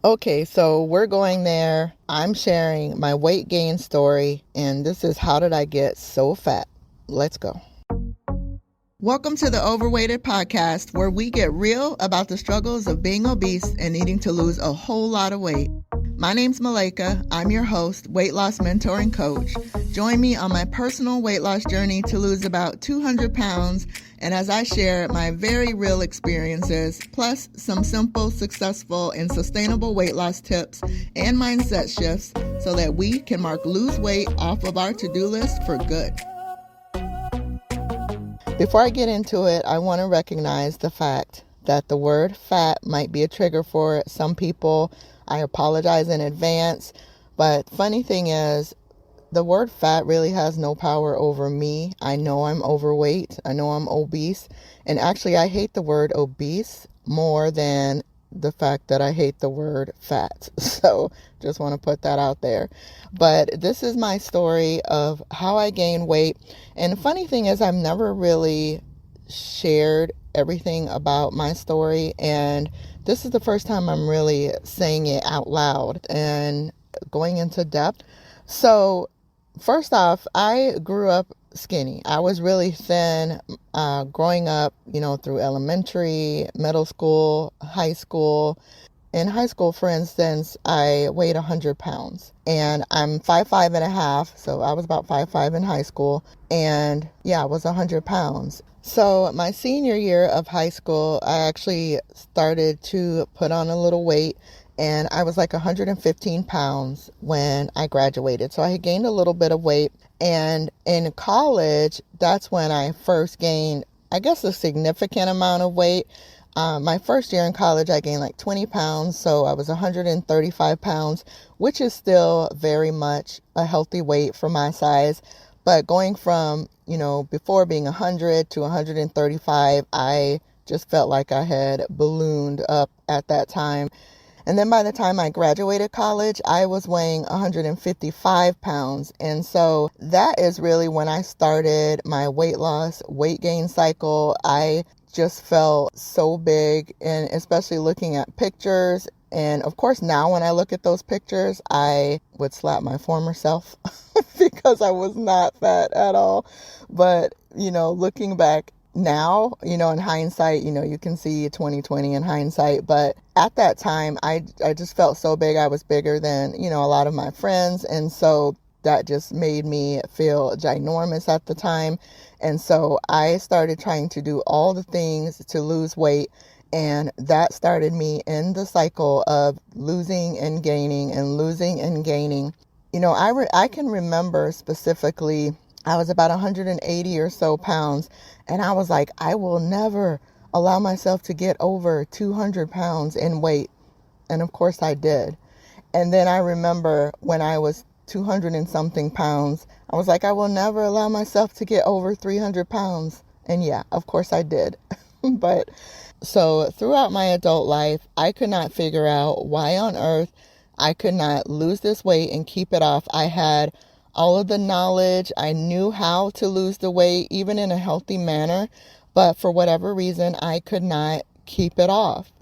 Okay, so we're going there. I'm sharing my weight gain story, and this is how did I get so fat? Let's go. Welcome to the Overweighted podcast, where we get real about the struggles of being obese and needing to lose a whole lot of weight. My name's Malaika. I'm your host, weight loss mentor and coach. Join me on my personal weight loss journey to lose about 200 pounds, and as I share my very real experiences, plus some simple, successful, and sustainable weight loss tips and mindset shifts so that we can mark lose weight off of our to-do list for good. Before I get into it, I want to recognize the fact that the word fat might be a trigger for some people. I apologize in advance, but funny thing is, the word fat really has no power over me. I know I'm overweight. I know I'm obese. And actually, I hate the word obese more than the fact that I hate the word fat. So just want to put that out there. But this is my story of how I gained weight. And the funny thing is, I've never really shared everything about my story. And this is the first time I'm really saying it out loud and going into depth. So first off, I grew up skinny. I was really thin growing up, through elementary, middle school, high school. In high school, for instance, I weighed 100 pounds and I'm 5'5.5". So I was about 5'5" in high school. And I was 100 pounds. So my senior year of high school, I actually started to put on a little weight. And I was like 115 pounds when I graduated. So I had gained a little bit of weight. And in college, that's when I first gained, I guess, a significant amount of weight. My first year in college, I gained like 20 pounds. So I was 135 pounds, which is still very much a healthy weight for my size. But going from, before being 100 to 135, I just felt like I had ballooned up at that time. And then by the time I graduated college, I was weighing 155 pounds. And so that is really when I started my weight loss, weight gain cycle. I just felt so big, and especially looking at pictures. And of course, now when I look at those pictures, I would slap my former self because I was not fat at all. But, looking back now, in hindsight, you can see 2020 in hindsight. But at that time, I just felt so big. I was bigger than, a lot of my friends. And so that just made me feel ginormous at the time. And so I started trying to do all the things to lose weight. And that started me in the cycle of losing and gaining and losing and gaining. I can remember specifically, I was about 180 or so pounds. And I was like, I will never allow myself to get over 200 pounds in weight. And of course I did. And then I remember when I was 200 and something pounds, I was like, I will never allow myself to get over 300 pounds. And of course I did. But so throughout my adult life, I could not figure out why on earth I could not lose this weight and keep it off. I had all of the knowledge. I knew how to lose the weight, even in a healthy manner. But for whatever reason, I could not keep it off.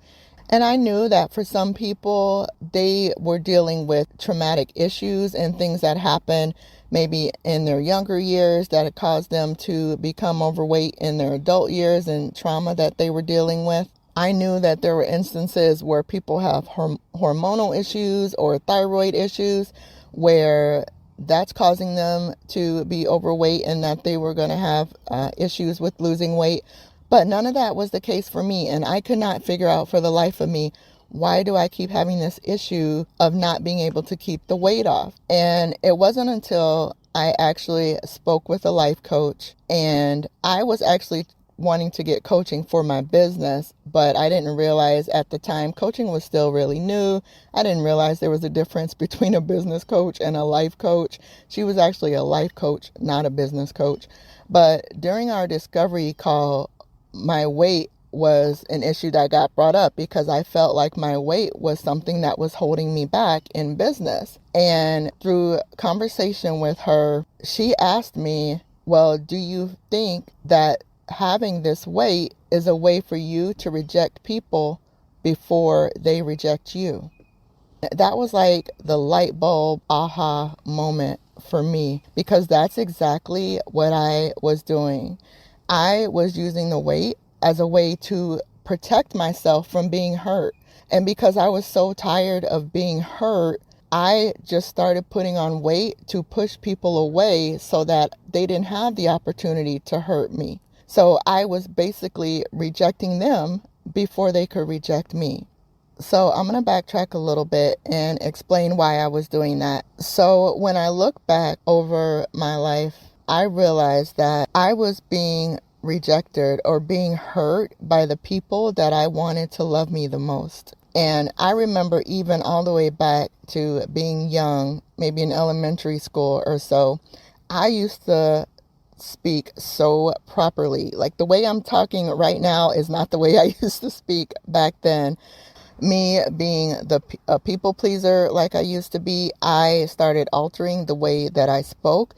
And I knew that for some people, they were dealing with traumatic issues and things that happened maybe in their younger years that had caused them to become overweight in their adult years, and trauma that they were dealing with. I knew that there were instances where people have hormonal issues or thyroid issues where that's causing them to be overweight and that they were going to have issues with losing weight. But none of that was the case for me. And I could not figure out for the life of me, why do I keep having this issue of not being able to keep the weight off? And it wasn't until I actually spoke with a life coach, and I was actually wanting to get coaching for my business, but I didn't realize at the time coaching was still really new. I didn't realize there was a difference between a business coach and a life coach. She was actually a life coach, not a business coach. But during our discovery call, my weight was an issue that got brought up because I felt like my weight was something that was holding me back in business. And through conversation with her, she asked me, well, do you think that having this weight is a way for you to reject people before they reject you? That was like the light bulb aha moment for me, because that's exactly what I was doing. I was using the weight as a way to protect myself from being hurt. And because I was so tired of being hurt, I just started putting on weight to push people away so that they didn't have the opportunity to hurt me. So I was basically rejecting them before they could reject me. So I'm going to backtrack a little bit and explain why I was doing that. So when I look back over my life, I realized that I was being rejected or being hurt by the people that I wanted to love me the most. And I remember even all the way back to being young, maybe in elementary school or so, I used to speak so properly. Like the way I'm talking right now is not the way I used to speak back then. Me being a people pleaser like I used to be, I started altering the way that I spoke,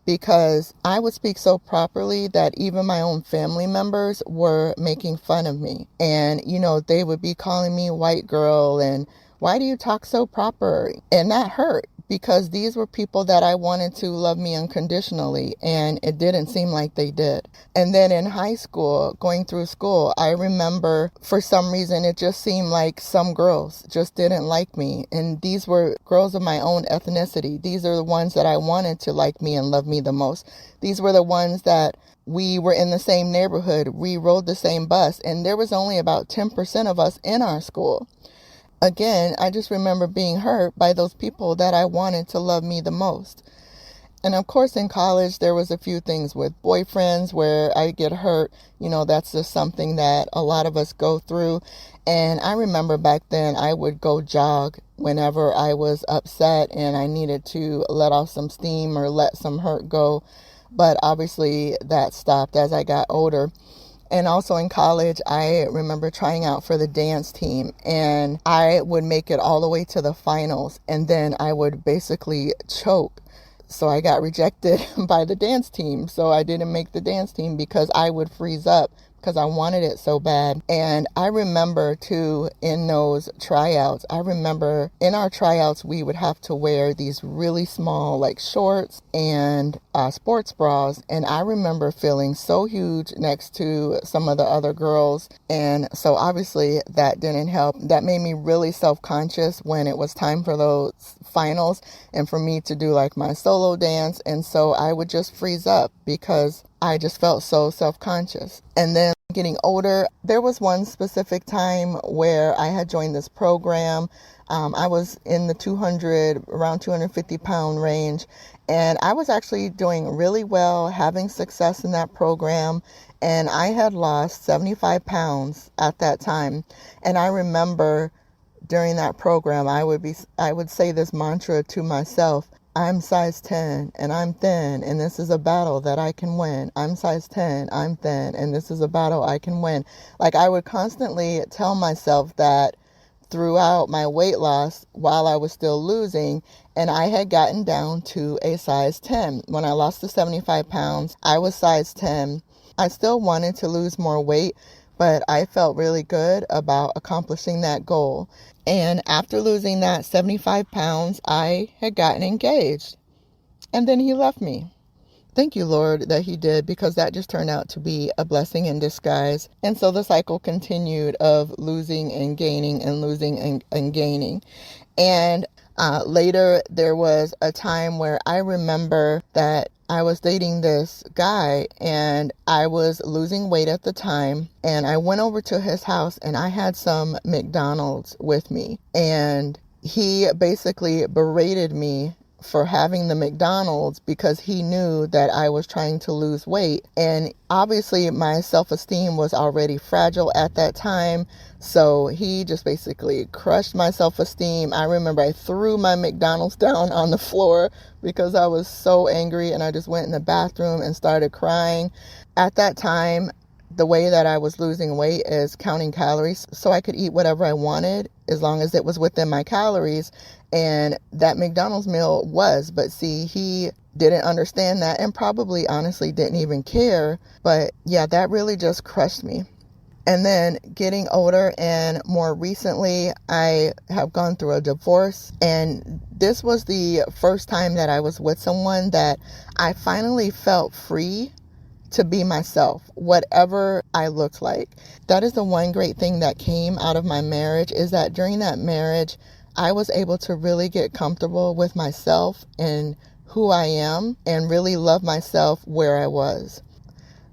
because I would speak so properly that even my own family members were making fun of me. And, they would be calling me white girl and why do you talk so proper? And that hurt, because these were people that I wanted to love me unconditionally, and it didn't seem like they did. And then in high school, going through school, I remember for some reason it just seemed like some girls just didn't like me. And these were girls of my own ethnicity. These are the ones that I wanted to like me and love me the most. These were the ones that we were in the same neighborhood. We rode the same bus, and there was only about 10% of us in our school. Again, I just remember being hurt by those people that I wanted to love me the most. And of course, in college, there was a few things with boyfriends where I get hurt. That's just something that a lot of us go through. And I remember back then I would go jog whenever I was upset and I needed to let off some steam or let some hurt go. But obviously that stopped as I got older. And also in college, I remember trying out for the dance team, and I would make it all the way to the finals, and then I would basically choke. So I got rejected by the dance team. So I didn't make the dance team because I would freeze up because I wanted it so bad. And I remember too, in those tryouts, in our tryouts, we would have to wear these really small like shorts and sports bras. And I remember feeling so huge next to some of the other girls. And so obviously that didn't help. That made me really self-conscious when it was time for those finals and for me to do like my solo dance. And so I would just freeze up because I just felt so self-conscious. And then getting older, there was one specific time where I had joined this program. I was in the around 250 pound range, and I was actually doing really well, having success in that program. And I had lost 75 pounds at that time. And I remember during that program, I would say this mantra to myself: I'm size 10 and I'm thin, and this is a battle that I can win. I'm size 10, I'm thin, and this is a battle I can win. Like I would constantly tell myself that throughout my weight loss while I was still losing, and I had gotten down to a size 10. When I lost the 75 pounds, I was size 10. I still wanted to lose more weight, but I felt really good about accomplishing that goal. And after losing that 75 pounds, I had gotten engaged. And then he left me. Thank you, Lord, that he did, because that just turned out to be a blessing in disguise. And so the cycle continued of losing and gaining and losing and gaining. And later, there was a time where I remember that I was dating this guy and I was losing weight at the time, and I went over to his house and I had some McDonald's with me, and he basically berated me for having the McDonald's because he knew that I was trying to lose weight. And obviously my self-esteem was already fragile at that time. So he just basically crushed my self-esteem. I remember I threw my McDonald's down on the floor because I was so angry, and I just went in the bathroom and started crying. At that time, the way that I was losing weight is counting calories, so I could eat whatever I wanted as long as it was within my calories. And that McDonald's meal was, but see, he didn't understand that and probably honestly didn't even care. But yeah, that really just crushed me. And then getting older and more recently, I have gone through a divorce. And this was the first time that I was with someone that I finally felt free to be myself, whatever I looked like. That is the one great thing that came out of my marriage, is that during that marriage, I was able to really get comfortable with myself and who I am and really love myself where I was.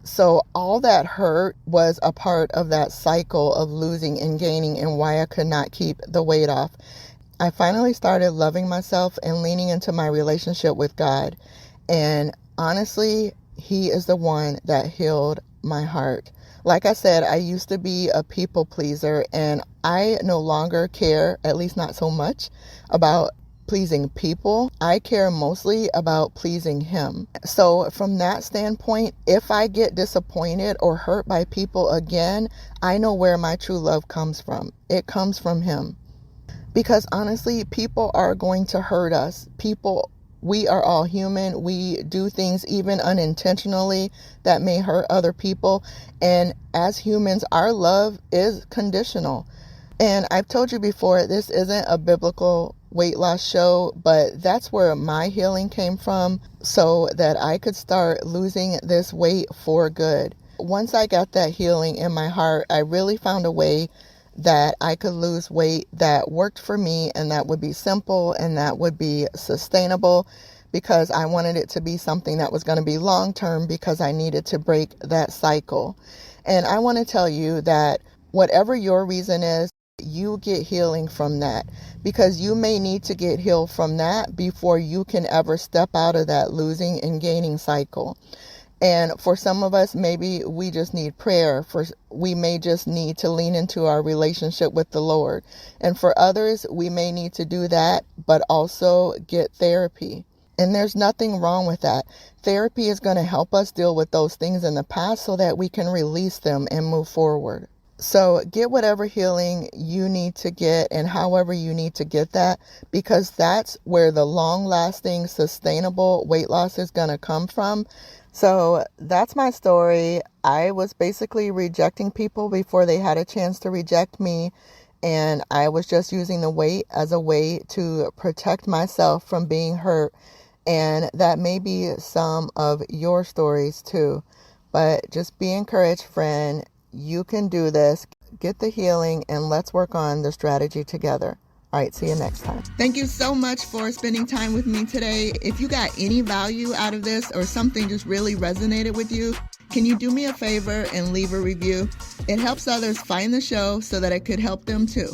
So all that hurt was a part of that cycle of losing and gaining and why I could not keep the weight off. I finally started loving myself and leaning into my relationship with God. And honestly, He is the one that healed my heart. Like I said, I used to be a people pleaser, and I no longer care, at least not so much, about pleasing people. I care mostly about pleasing Him. So from that standpoint, if I get disappointed or hurt by people again, I know where my true love comes from. It comes from Him. Because honestly, people are going to hurt us. We are all human. We do things even unintentionally that may hurt other people. And as humans, our love is conditional. And I've told you before, this isn't a biblical weight loss show, but that's where my healing came from, so that I could start losing this weight for good. Once I got that healing in my heart, I really found a way that I could lose weight that worked for me, and that would be simple and that would be sustainable, because I wanted it to be something that was going to be long term, because I needed to break that cycle. And I want to tell you that whatever your reason is, you get healing from that, because you may need to get healed from that before you can ever step out of that losing and gaining cycle. And for some of us, maybe we just need prayer. We may just need to lean into our relationship with the Lord. And for others, we may need to do that, but also get therapy. And there's nothing wrong with that. Therapy is going to help us deal with those things in the past so that we can release them and move forward. So get whatever healing you need to get, and however you need to get that, because that's where the long-lasting, sustainable weight loss is going to come from. So that's my story. I was basically rejecting people before they had a chance to reject me. And I was just using the weight as a way to protect myself from being hurt. And that may be some of your stories too. But just be encouraged, friend. You can do this. Get the healing, and let's work on the strategy together. All right, see you next time. Thank you so much for spending time with me today. If you got any value out of this, or something just really resonated with you, can you do me a favor and leave a review? It helps others find the show so that it could help them too.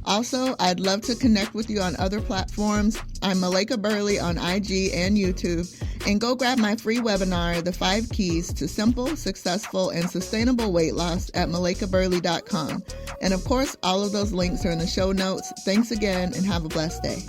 Also, I'd love to connect with you on other platforms. I'm Malaika Burley on IG and YouTube. And go grab my free webinar, The 5 Keys to Simple, Successful, and Sustainable Weight Loss at malaikaburley.com. And of course, all of those links are in the show notes. Thanks again, and have a blessed day.